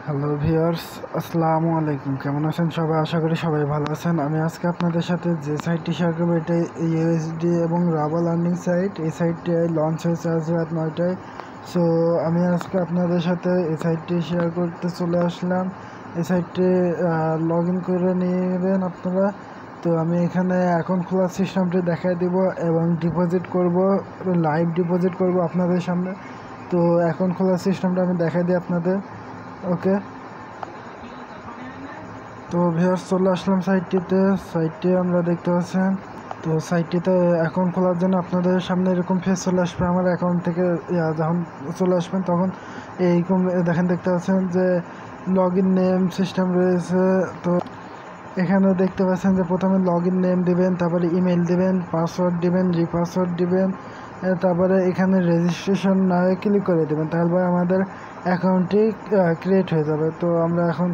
Hello viewers, আসসালামু আলাইকুম। কেমন আছেন সবাই? আশা করি সবাই ভালো আছেন। আমি আজকে আপনাদের সাথে যে সাইটটি শেয়ার করবো, এটা ইউএসডি এবং রাবাল আর্নিং সাইট। এই সাইটটি লঞ্চ হয়েছে আজ রাত 9টায়। সো আমি আজকে আপনাদের সাথে এই সাইটটি শেয়ার করতে চলে আসলাম। এই সাইটটি লগ ইন করে নেবেন আপনারা। তো আমি এখানে অ্যাকাউন্ট খোলার সিস্টেমটি দেখাই দিব এবং ডিপোজিট করব, লাইভ ডিপোজিট করব আপনাদের সামনে। তো অ্যাকাউন্ট খোলার সিস্টেমটা আমি দেখাই দিই আপনাদের। ওকে, তো ভিউয়ার্স চলে আসলাম সাইটটি আমরা দেখতে পাচ্ছেন। তো সাইটটিতে অ্যাকাউন্ট খোলার জন্য আপনাদের সামনে এরকম ফেস চলে আসবে। আমার অ্যাকাউন্ট থেকে যখন চলে আসবেন তখন এইরকম দেখতে পাচ্ছেন যে লগ ইন নেম সিস্টেম রয়েছে। তো এখানে দেখতে পাচ্ছেন যে প্রথমে লগ ইন নেম দিবেন, তারপরে ইমেল দিবেন, পাসওয়ার্ড দিবেন, রিপাসওয়ার্ড দিবেন, তারপরে এখানে রেজিস্ট্রেশন না ক্লিক করে দেবেন, তারপরে আমাদের অ্যাকাউন্টটি ক্রিয়েট হয়ে যাবে। তো আমরা এখন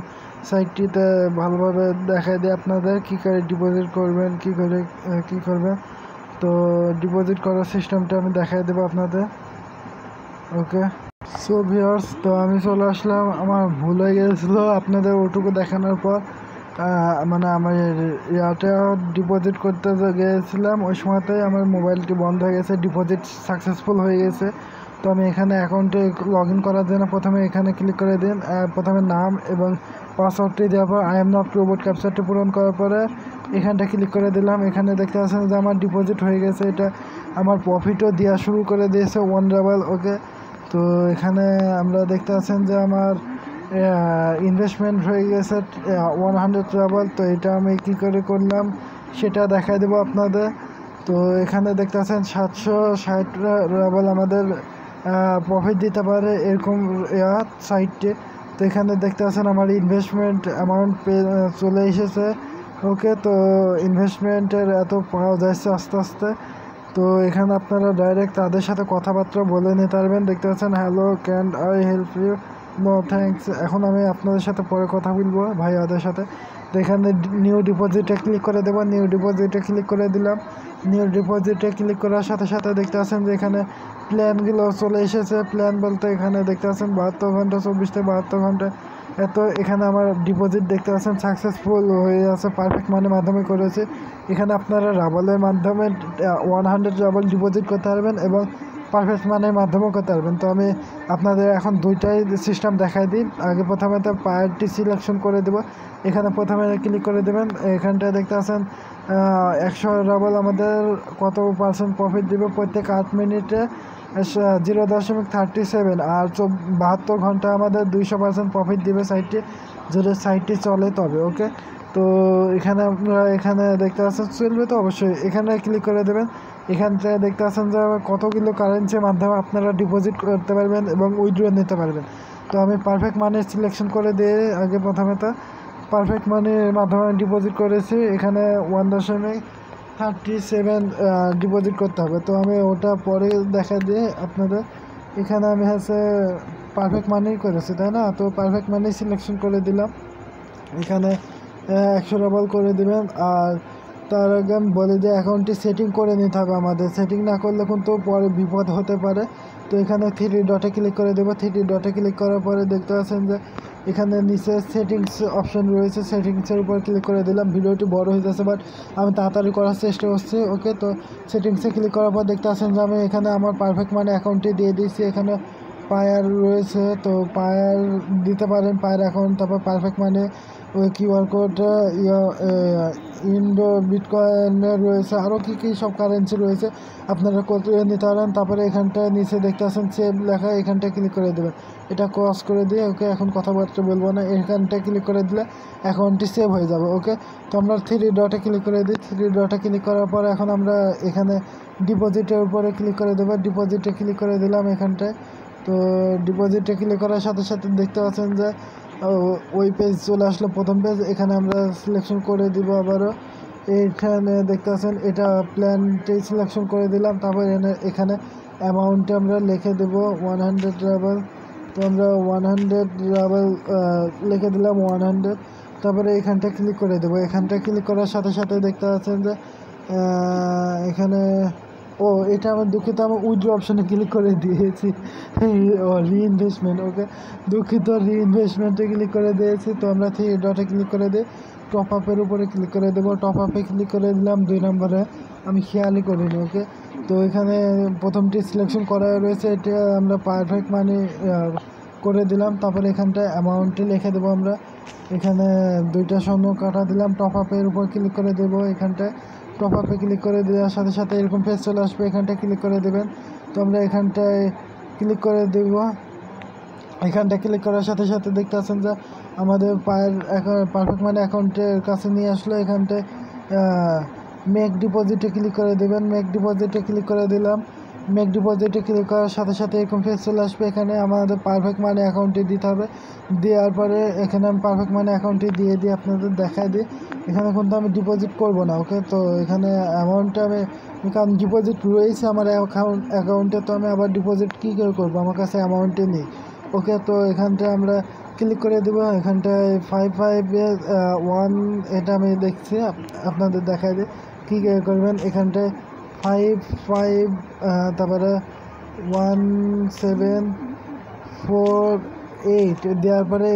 সাইটটিতে ভালোভাবে দেখাই দিই আপনাদের কী করে ডিপোজিট করবেন, কী করবেন। তো ডিপোজিট করার সিস্টেমটা আমি দেখাই দেবো আপনাদের। ওকে, সো ভিউয়ার্স, তো আমি চলে আসলাম। আমার ভুল হয়ে গিয়েছিলো আপনাদের ওটুকু দেখানোর পর। মানে আমার ইয়াতে ডিপোজিট করতে গিয়েছিলাম, ওই সময়তেই আমার মোবাইলটি বন্ধ হয়ে গেছে, ডিপোজিট সাকসেসফুল হয়ে গেছে। তো আমি এখানে অ্যাকাউন্টে লগ ইন করার জন্য প্রথমে এখানে ক্লিক করে দিন। প্রথমে নাম এবং পাসওয়ার্ডটি দেওয়ার পর আই এম নট রোবট ক্যাপচারটি পূরণ করার পরে এখানটা ক্লিক করে দিলাম। এখানে দেখতে পাচ্ছেন যে আমার ডিপোজিট হয়ে গেছে। এটা আমার প্রফিটও দেওয়া শুরু করে দিয়েছে OneRabel। ওকে, তো এখানে আমরা দেখতে পাচ্ছেন যে আমার ইনভেস্টমেন্ট হয়ে গেছে 100 রাবাল। তো এটা আমি কী করে করলাম সেটা দেখাই দেবো আপনাদের। তো এখানে দেখতে পাচ্ছেন 760 রাবাল আমাদের প্রফিট দিতে পারে এরকম সাইটটি। তো এখানে দেখতে পাচ্ছেন আমার ইনভেস্টমেন্ট অ্যামাউন্ট চলে এসেছে। ওকে, তো ইনভেস্টমেন্টের এত পাওয়া যাচ্ছে আস্তে আস্তে। তো এখানে আপনারা ডাইরেক্ট তাদের সাথে কথাবার্তা বলে নিতে পারবেন। দেখতে পাচ্ছেন hello, can I help you, no thanks. এখন আমি আপনাদের সাথে পরে কথা বলবো ভাইয়াদের সাথে। তো এখানে নিউ ডিপোজিটে ক্লিক করে দেবো। নিউ ডিপোজিটে ক্লিক করে দিলাম। নিউ ডিপোজিটে ক্লিক করার সাথে সাথে দেখতে পাচ্ছেন যে এখানে প্ল্যানগুলো চলে এসেছে। প্ল্যান বলতে এখানে দেখতে পাচ্ছেন 72 ঘন্টা, 24 থেকে 72 ঘন্টা। এত এখানে আমার ডিপোজিট দেখতে পাচ্ছেন সাকসেসফুল হয়ে আছে, পারফেক্ট মানের মাধ্যমে করেছে। এখানে আপনারা রাবালের মাধ্যমে 100 রাবাল ডিপোজিট করতে পারবেন এবং পারফেক্ট মানের মাধ্যমেও করতে পারবেন। তো আমি আপনাদের এখন দুইটাই সিস্টেম দেখাই দিই। আগে প্রথমে তো প্রায়োরিটি সিলেকশন করে দেবো। এখানে প্রথমে ক্লিক করে দেবেন। এখানটায় দেখতে পাচ্ছেন 100 রাবাল আমাদের কত পার্সেন্ট প্রফিট দেবে প্রত্যেক 8 মিনিটে 0.37, আর 72 ঘন্টা আমাদের 200% প্রফিট দিবে সাইটটি, যদি সাইটটি চলে তবে। ওকে, তো এখানে আপনারা এখানে দেখতে পাচ্ছেন চলবে তো অবশ্যই এখানে ক্লিক করে দেবেন। এখান থেকে দেখতে পাচ্ছেন যে কতগুলো কারেন্সির মাধ্যমে আপনারা ডিপোজিট করতে পারবেন এবং উইথড্র নিতে পারবেন। তো আমি পারফেক্ট মানি সিলেকশন করে দিয়ে আগে প্রথমে তো পারফেক্ট মানির মাধ্যমে ডিপোজিট করেছি। এখানে 1.37 ডিপোজিট করতে হবে। তো আমি ওটা পরে দেখা দিয়ে আপনাদের। এখানে আমি পারফেক্ট মানি করেছি, তাই না? তো পারফেক্ট মানি সিলেকশন করে দিলাম। এখানে 100 রাবাল করে দিবেন। আর তার আগে আমি বলে দিই অ্যাকাউন্টটি সেটিং করে নিতে হবে আমাদের। সেটিং না করলে কিন্তু পরে বিপদ হতে পারে। তো এখানে 3 ডটে ক্লিক করে দেবো। 3 ডটে ক্লিক করার পরে দেখতে পাচ্ছেন যে এখানে নিচে সেটিংস অপশন রয়েছে, সেটিংসের উপর ক্লিক করে দিলাম। ভিডিওটি বড় হয়ে যাচ্ছে, বাট আমি তাড়াতাড়ি করার চেষ্টা করছি। ওকে, তো সেটিংসে ক্লিক করার পর দেখতে পাচ্ছেন যে আমি এখানে আমার পারফেক্ট মানে অ্যাকাউন্টটি দিয়ে দিয়েছি। এখানে পায়ার রয়েছে, তো পায়ার দিতে পারেন, পায়ার অ্যাকাউন্ট। তারপর পারফেক্ট মানে ওই কিউআর কোড, ইন্ডো বিটকয়েনের রয়েছে, আরও কী সব কারেন্সি রয়েছে, আপনারা কত নিতে পারেন। তারপরে এখানটায় নিচে দেখতে পাচ্ছেন সেভ লেখা, এখানটায় ক্লিক করে দেবেন। এটা ক্রস করে দিয়ে ওকে, এখন কথাবার্তা বলবো না। এখানটায় ক্লিক করে দিলে অ্যাকাউন্টটি সেভ হয়ে যাবে। ওকে, তো আমরা 3 ডটে ক্লিক করে দিই। 3 ডটে ক্লিক করার পরে এখন আমরা এখানে ডিপোজিটের উপরে ক্লিক করে দেবো। ডিপোজিটে ক্লিক করে দিলাম এখানটায়। তো ডিপোজিটে ক্লিক করার সাথে সাথে দেখতে পাচ্ছেন যে ওই পেজ চলে আসলো, প্রথম পেজ। এখানে আমরা সিলেকশন করে দিব আবারও। এইখানে দেখতে পাচ্ছেন এটা প্ল্যানটি সিলেকশন করে দিলাম। তারপর এখানে অ্যামাউন্টে আমরা লিখে দেবো 100 রাবাল। তো আমরা 100 রাবাল লিখে দিলাম 100। তারপরে এখানটা ক্লিক করে দেবো। এখানটা ক্লিক করার সাথে সাথে দেখতে পাচ্ছেন যে এখানে ও এটা আমার দুঃখিত, আমি উইথড্র অপশনে ক্লিক করে দিয়েছি। ও রিইনভেস্টমেন্ট, ওকে দুঃখিত, রিইনভেস্টমেন্টে ক্লিক করে দিয়েছি। তো আমরা থ্রি ডটে ক্লিক করে দিই, টপ আপের উপরে ক্লিক করে দেবো। টপ আপে ক্লিক করে দিলাম 2 নম্বরে, আমি খেয়ালই করিনি। ওকে, তো এখানে প্রথমটি সিলেকশন করা রয়েছে, এটা আমরা পারফেক্ট মানি করে দিলাম। তারপরে এখানটায় অ্যামাউন্টটি লিখে দেবো আমরা। এখানে 2টা শূন্য কাটা দিলাম। টপ আপের উপর ক্লিক করে দেবো। এখানটায় টপ আপে ক্লিক করে দেওয়ার সাথে সাথে এরকম পেজ চলে আসবে, এখানটায় ক্লিক করে দেবেন। তো আমরা এখানটায় ক্লিক করে দেব। এখানটা ক্লিক করার সাথে সাথে দেখতে পাচ্ছেন যে আমাদের পারফেক্ট মানি অ্যাকাউন্টের কাছে নিয়ে আসলো। এখানটায় মেক ডিপোজিটে ক্লিক করে দেবেন। মেক ডিপোজিটে ক্লিক করে দিলাম। মেক ডিপোজিটে ক্লিক করার সাথে সাথে এরকম পেজ চলে আসবে। এখানে আমাদের পারফেক্ট মানি অ্যাকাউন্টে দিতে হবে। দেওয়ার পরে এখানে আমি পারফেক্ট মানি অ্যাকাউন্টে দিয়ে আপনাদের দেখাই দিই। এখানে কিন্তু আমি ডিপোজিট করব না। ওকে, তো এখানে অ্যামাউন্টটা আমি, কারণ ডিপোজিট রয়েছে আমার অ্যাকাউন্টে, তো আমি আবার ডিপোজিট কী করে করবো, আমার কাছে অ্যামাউন্টে নেই। ওকে, তো এখানটায় আমরা ক্লিক করে দেবো। এখানটায় 551 এটা আমি দেখছি, আপনাদের দেখাই দিই কী করবেন। এখানটায় 55 তারপরে 1748 দেওয়ার পরে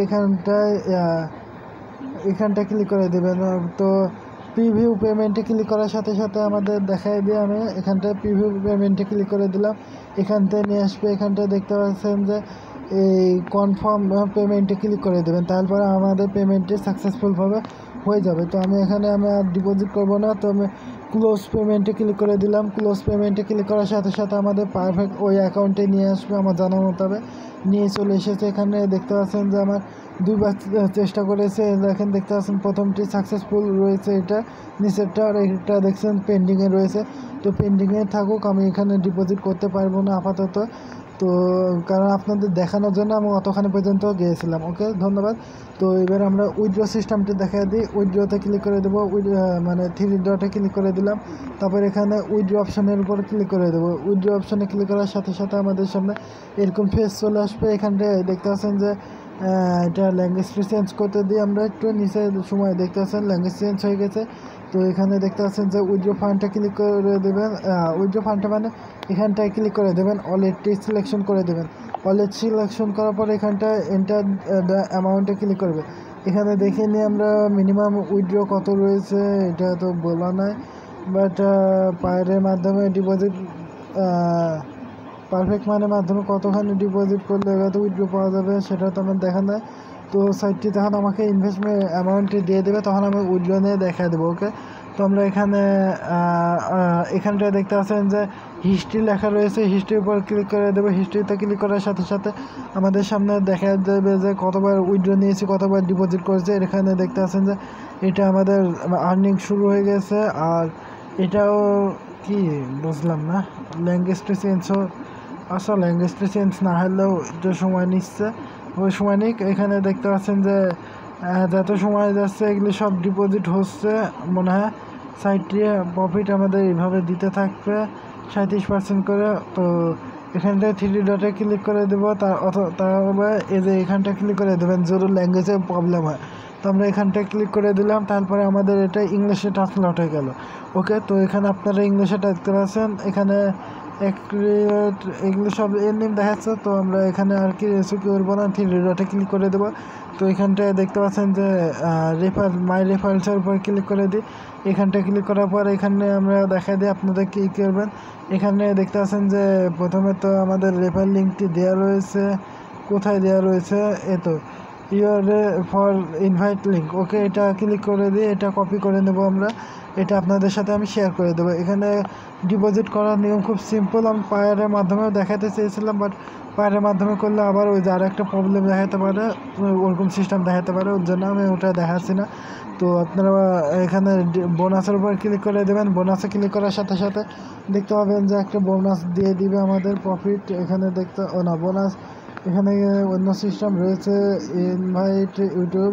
এখানটায় ক্লিক করে দেবেন। তো প্রিভিউ পেমেন্টে ক্লিক করার সাথে সাথে আমাদের দেখাই দিয়ে আমি এখানটায় প্রিভিউ পেমেন্টে ক্লিক করে দিলাম। এখানটায় নিয়ে আসবে। এখানটায় দেখতে পাচ্ছেন যে এই কনফার্ম পেমেন্টে ক্লিক করে দেবেন, তারপরে আমাদের পেমেন্টটি সাকসেসফুলভাবে হয়ে যাবে। তো আমি এখানে আর ডিপোজিট করব না, তো আমি ক্লোজ পেমেন্টে ক্লিক করে দিলাম। ক্লোজ পেমেন্টে ক্লিক করার সাথে সাথে আমাদের পারফেক্ট ওই অ্যাকাউন্টে নিয়ে আসবে, আমার জানা মোতাবেক নিয়ে চলে এসেছে। এখানে দেখতে পাচ্ছেন যে আমার 2বার চেষ্টা করেছে। দেখেন, দেখতে পাচ্ছেন প্রথমটি সাকসেসফুল রয়েছে, এটা নিচেরটা, আর এটা দেখছেন পেন্ডিংয়ে রয়েছে। তো পেন্ডিংয়ে থাকুক, আমি এখানে ডিপোজিট করতে পারবো না আপাতত, তো কারণ আপনাদের দেখানোর জন্য আমি অতখানি পর্যন্ত গিয়েছিলাম। ওকে, ধন্যবাদ। তো এবার আমরা উইথড্র সিস্টেমটি দেখাই দিই। উইথড্রতে ক্লিক করে দেবো, মানে থ্রি ডটে ক্লিক করে দিলাম। তারপর এখানে উইথড্র অপশনের উপর ক্লিক করে দেবো। উইথড্র অপশনে ক্লিক করার সাথে সাথে আমাদের সামনে এরকম ফেস চলে আসবে। এখানটায় দেখতে পাচ্ছেন যে এটা ল্যাঙ্গুয়েজটি চেঞ্জ করতে দিয়ে আমরা একটু নিচে সময় দেখতে পাচ্ছেন ল্যাঙ্গুয়েজ চেঞ্জ হয়ে গেছে। তো এখানে দেখতে পাচ্ছেন যে উইথড্র ফান্ডটা ক্লিক করে দেবেন। উইথড্র ফান্ডটা মানে এখানটায় ক্লিক করে দেবেন, ওয়ালেটটি সিলেকশন করে দেবেন। ওয়ালেট সিলেকশন করার পর এখানটায় এন্টার দ্য অ্যামাউন্টে ক্লিক করবে। এখানে দেখে নিই আমরা মিনিমাম উইথড্র কত রয়েছে, এটা তো বলা নাই, বাট পায়ের মাধ্যমে ডিপোজিট পারফেক্ট মানের মাধ্যমে কতখানি ডিপোজিট করলে এবার উইথড্র পাওয়া যাবে সেটা তো আমার দেখা নেই। তো সাইটটি তখন আমাকে ইনভেস্টমেন্ট অ্যামাউন্টটি দিয়ে দেবে, তখন আমি উইথড্র নিয়ে দেখা দেবো। ওকে, তো আমরা এখানটায় দেখতে পাচ্ছেন যে হিস্ট্রি লেখা রয়েছে, হিস্ট্রির উপর ক্লিক করে দেবো। হিস্ট্রিতে ক্লিক করার সাথে সাথে আমাদের সামনে দেখা দেবে যে কতবার উইথড্র নিয়েছি, কতবার ডিপোজিট করেছে। এখানে দেখতে পাচ্ছেন যে এটা আমাদের আর্নিং শুরু হয়ে গেছে। আর এটাও কি বুঝলাম না, ল্যাঙ্গুয়েজটা চেঞ্জ আচ্ছা, ল্যাঙ্গুয়েজটা চেঞ্জ না হলেও একটু সময় নিচ্ছে, ওই সময় নিক। এখানে দেখতে পাচ্ছেন যে যত সময় যাচ্ছে এগুলি সব ডিপোজিট হচ্ছে মনে হয়। সাইটটি প্রফিট আমাদের এইভাবে দিতে থাকবে 37% করে। তো এখানটায় থ্রি ডটে ক্লিক করে দেবো, তারপরে এই যে এখানটা ক্লিক করে দেবেন যদি ল্যাঙ্গুয়েজের প্রবলেম হয়। তো আমরা এখানটায় ক্লিক করে দিলাম, তারপরে আমাদের এটা ইংলিশে ট্রান্সলেট হয়ে গেল। ওকে, তো এখানে আপনারা ইংলিশে দেখতে পাচ্ছেন, এখানে এগুলো সব এর নেম দেখাচ্ছে। তো আমরা এখানে আর কি কিছু করবো না, থ্রি ডটে ক্লিক করে দেবো। তো এখানটায় দেখতে পাচ্ছেন যে মাই রেফারেন্সের উপর ক্লিক করে দিই। এখানটায় ক্লিক করার পর এখানে আমরা দেখাই দিই আপনাদের কী করবেন। এখানে দেখতে পাচ্ছেন যে প্রথমে তো আমাদের রেফার লিঙ্কটি দেওয়া রয়েছে, কোথায় দেওয়া রয়েছে, তো ইউর ফর ইনভাইট লিঙ্ক। ওকে, এটা ক্লিক করে দিই, এটা কপি করে নেব আমরা, এটা আপনাদের সাথে আমি শেয়ার করে দেবো। এখানে ডিপোজিট করার নিয়ম খুব সিম্পল, আমি পায়ারের মাধ্যমেও দেখাতে চেয়েছিলাম, বাট পায়ারের মাধ্যমে করলে আবার ওই যে আর একটা প্রবলেম দেখাতে পারে, ওরকম সিস্টেম দেখাতে পারে, ওর জন্য আমি ওটা দেখাচ্ছি না। তো আপনারা এখানে বোনাসের উপর ক্লিক করে দেবেন। বোনাসে ক্লিক করার সাথে সাথে দেখতে পাবেন যে একটা বোনাস দিয়ে দিবে আমাদের প্রফিট। এখানে বোনাস, এখানে অন্য সিস্টেম রয়েছে ইনভাইট ইউটিউব।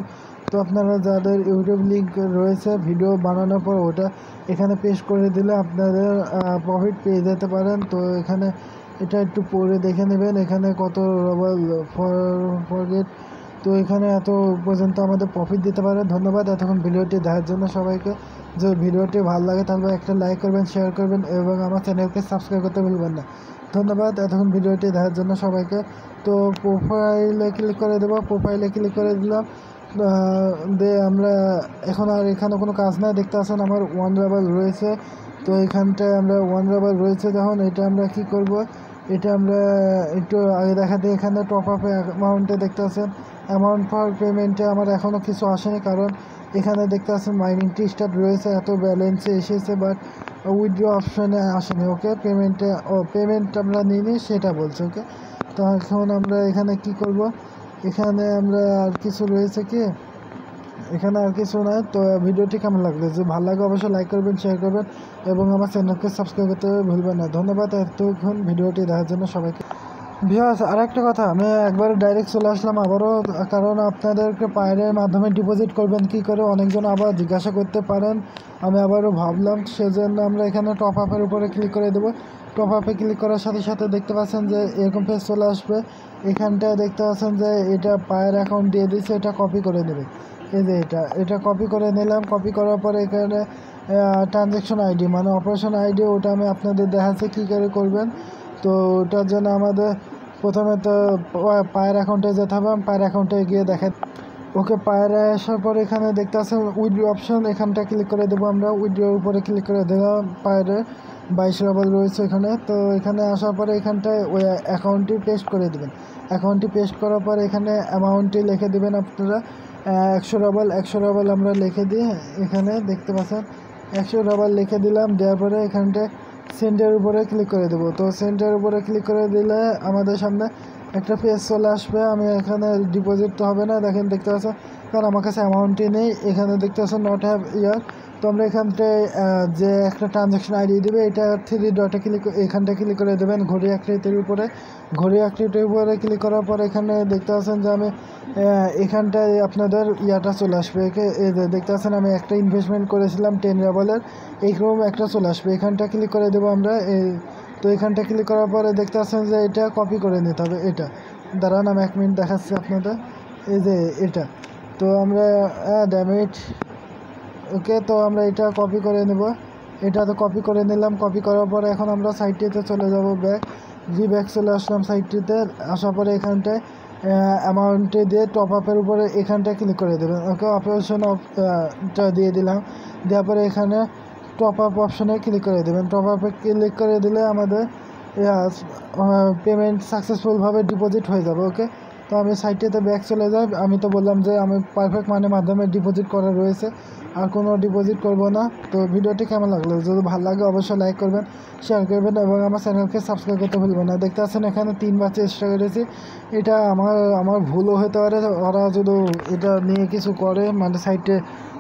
তো আপনারা যাদের ইউটিউব লিঙ্ক রয়েছে ভিডিও বানানোর পর ওটা এখানে পেস্ট করে দিলে আপনাদের প্রফিট পেয়ে যেতে পারেন। তো এখানে এটা একটু পরে দেখে নেবেন, এখানে কত ফরগেট তো এখানে এত পর্যন্ত আমাদের প্রফিট দিতে পারে। ধন্যবাদ এতক্ষণ ভিডিওটি দেখার জন্য সবাইকে। যে ভিডিওটি ভালো লাগে তাহলে একটা লাইক করবেন, শেয়ার করবেন এবং আমার চ্যানেলকে সাবস্ক্রাইব করতে ভুলবেন না। ধন্যবাদ এতক্ষণ ভিডিওটি দেখার জন্য সবাইকে। তো প্রোফাইলে ক্লিক করে দেবো, প্রোফাইলে ক্লিক করে দিলাম। দিয়ে আমরা এখন আর এখানে কোনো কাজ নাই, দেখতে পাচ্ছেন আমার ওয়ান রাবার রয়েছে। তো এখানটায় আমরা ওয়ান রাবার রয়েছে যখন এটা আমরা কি করব, এটা আমরা একটু আগে দেখাতে এখানে টপ আপ অ্যামাউন্টে দেখতে পাচ্ছেন অ্যামাউন্ট ফর পেমেন্টে আমার এখনও কিছু আসেনি, কারণ এখানে দেখতে পাচ্ছেন মাইনিংটি স্টার্ট রয়েছে, এত ব্যালেন্সে এসেছে বাট উইথড্র অপশানে আসেনি। ওকে পেমেন্টে পেমেন্ট আমরা নিইনি সেটা বলছে। ওকে তো এখন আমরা এখানে কি করব, এখানে আমরা আর কিছু রয়েছে কি, এখানে আর কিছু নয়। তো ভিডিওটি কেমন লাগলো, যদি ভালো লাগে অবশ্যই লাইক করবেন, শেয়ার করবেন এবং আমার চ্যানেলকে সাবস্ক্রাইব করতে ভুলবেন না। ধন্যবাদ এতক্ষণ ভিডিওটি দেখার জন্য সবাইকে। ভিউয়ার্স আরেকটা কথা, আমি একবার ডাইরেক্ট চলে আসলাম আবারও, কারণ আপনাদেরকে পায়ের মাধ্যমে ডিপোজিট করবেন কি করে অনেকজন আবার জিজ্ঞাসা করতে পারেন, আমি আবারও ভাবলাম সেজন্য আমরা এখানে টপ আপের উপরে ক্লিক করে দেবো। টপ আপে ক্লিক করার সাথে সাথে দেখতে পাচ্ছেন যে এরকম পেজ চলে আসবে। এখানটায় দেখতে পাচ্ছেন যে এটা পায়ের অ্যাকাউন্ট দিয়ে দিচ্ছে, এটা কপি করে নেবে। এই যে এটা কপি করে নিলাম। কপি করার পরে এখানে ট্রানজ্যাকশন আইডি মানে অপারেশন আইডি, ওটা আমি আপনাদের দেখাচ্ছি কী করে করবেন। তো ওটার জন্য আমাদের প্রথমে তো পায়ের অ্যাকাউন্টে যেতে হবে, পায়ের অ্যাকাউন্টে গিয়ে দেখে। ওকে পায়ের আসার পর এখানে দেখতে পাচ্ছেন উইথড্র অপশন, এখানটা ক্লিক করে দেবো আমরা। উইথড্রোর উপরে ক্লিক করে দিলাম, পায়ের 22 রাবার রয়েছে এখানে। তো এখানে আসার পরে এখানটায় ওই অ্যাকাউন্টটি পেস্ট করে দেবেন। অ্যাকাউন্টটি পেস্ট করার পর এখানে অ্যামাউন্টটি লিখে দেবেন আপনারা 100 রাবার। 100 রাবার আমরা লিখে দিই, এখানে দেখতে পাচ্ছেন 100 রাবার লিখে দিলাম। দেওয়ার পরে এখানটায় সেন্টের উপরে ক্লিক করে দেবো। তো সেন্টের উপরে ক্লিক করে দিলে আমাদের সামনে একটা পেজ চলে আসবে। আমি এখানে ডিপোজিট তো হবে না, দেখেন দেখতে পাচ্ছেন, কারণ আমার কাছে অ্যামাউন্টই নেই। এখানে দেখতে পাচ্ছেন নট হ্যাভ ইয়ার। তো আমরা এখানটায় যে একটা ট্রানজ্যাকশন আইডি দেবে, এটা 3 ডটে ক্লিক, এখানটা ক্লিক করে দেবেন ঘড়ি আকৃতির উপরে। ঘড়ি আকৃতির উপরে ক্লিক করার পর এখানে দেখতে পাচ্ছেন যে আমি এখানটায় আপনাদের ইয়াটা চলে আসবে। এই যে দেখতে পাচ্ছেন আমি একটা ইনভেস্টমেন্ট করেছিলাম 10 রাবালের, এইরকম একটা চলে আসবে। এখানটা ক্লিক করে দেবো আমরা। তো এখানটা ক্লিক করার পরে দেখতে পাচ্ছেন যে এটা কপি করে নিতে হবে। এটা দাঁড়ান আমি 1 মিনিট দেখাচ্ছি আপনাদের। এই যে এটা, তো আমরা ড্যামেজ। ওকে তো আমরা এটা কপি করে নেব। এটা তো কপি করে নিলাম। কপি করার পরে এখন আমরা সাইটটিতে চলে যাব, ব্যাক চলে আসলাম সাইটটিতে। আসার পরে এখানটায় অ্যামাউন্টে দিয়ে টপ আপের উপরে এখানটায় ক্লিক করে দেবেন। ওকে অপারেশন দিয়ে দিলাম। দেওয়ার পরে এখানে টপ আপ অপশনে ক্লিক করে দেবেন। টপ আপে ক্লিক করে দিলে আমাদের পেমেন্ট সাকসেসফুলভাবে ডিপোজিট হয়ে যাবে। ওকে তো আমি সাইটটিতে ব্যাক চলে যাই। আমি তো বললাম যে আমি পারফেক্ট মানের মাধ্যমে ডিপোজিট করা রয়েছে, আর কোনো ডিপোজিট করব না। তো ভিডিওটি কেমন লাগলো, যদি ভালো লাগে অবশ্যই লাইক করবেন, শেয়ার করবেন এবং আমার চ্যানেলকে সাবস্ক্রাইব করতে ভুলবেন না। দেখতে পাচ্ছেন এখানে 3 বার চেষ্টা করেছি, এটা আমার ভুলও হতে পারে, ওরা যদি এটা নিয়ে কিছু করে মানে সাইটে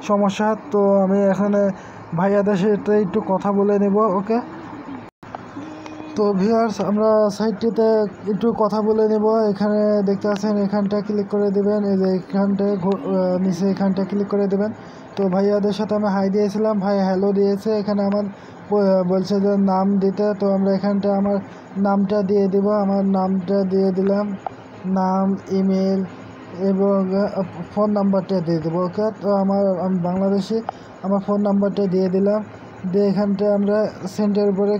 সমস্যা। তো আমি এখানে ভাইয়াদের সাথে একটু কথা বলে নেব। ওকে তো ভিউয়ার্স আমরা সাইটটিতে একটু কথা বলে নেব। এখানে দেখতে পাচ্ছেন এখানটা ক্লিক করে দেবেন, এই যে এখানটায় নিচে এখানটা ক্লিক করে দেবেন। তো ভাইয়াদের সাথে আমি হাই দিয়েছিলাম, ভাই হ্যালো দিয়েছে। এখানে আমার বলছে যে নাম দিতে, তো আমরা এখানটা আমার নামটা দিয়ে দেব। আমার নামটা দিয়ে দিলাম, নাম, ইমেল এবং ফোন নাম্বারটা দিয়ে দেবো। ওকে তো আমি বাংলাদেশি, আমার ফোন নাম্বারটা দিয়ে দিলাম। দিয়ে এখানটায় আমরা সেন্টের উপরে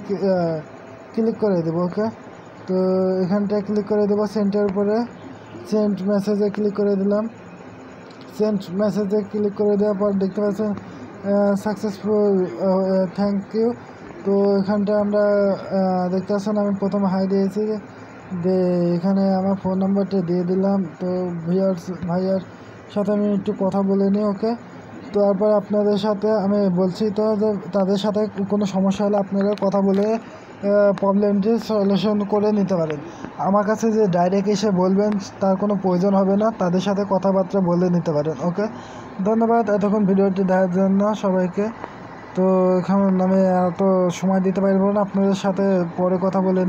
ক্লিক করে দেবো। ওকে তো এখানটায় ক্লিক করে দেবো সেন্টের উপরে। সেন্ট মেসেজে ক্লিক করে দিলাম। সেন্ট মেসেজে ক্লিক করে দেওয়ার পর দেখতে পাচ্ছেন সাকসেসফুল, থ্যাংক ইউ। তো এখানটা আমরা দেখতে পাচ্ছেন আমি প্রথমে হাই দিয়েছি, এখানে আমার ফোন নাম্বারটা দিয়ে দিলাম। তো ভাইয়ার সাথে আমি একটু কথা বলে নিই। ওকে তো তারপর আপনাদের সাথে আমি বলছি তো যে তাদের সাথে কোনো সমস্যা হলে আপনারা কথা বলে প্রবলেমটি সলিউশন করে নিতে পারেন। আমার কাছে যে ডাইরেক্ট এসে বলবেন তার কোনো প্রয়োজন হবে না, তাদের সাথে কথাবার্তা বলে নিতে পারেন। ওকে ধন্যবাদ এতক্ষণ ভিডিওটি দেখার জন্য সবাইকে। তো এখন আমি এত সময় দিতে পারবো না, আপনাদের সাথে পরে কথা বলে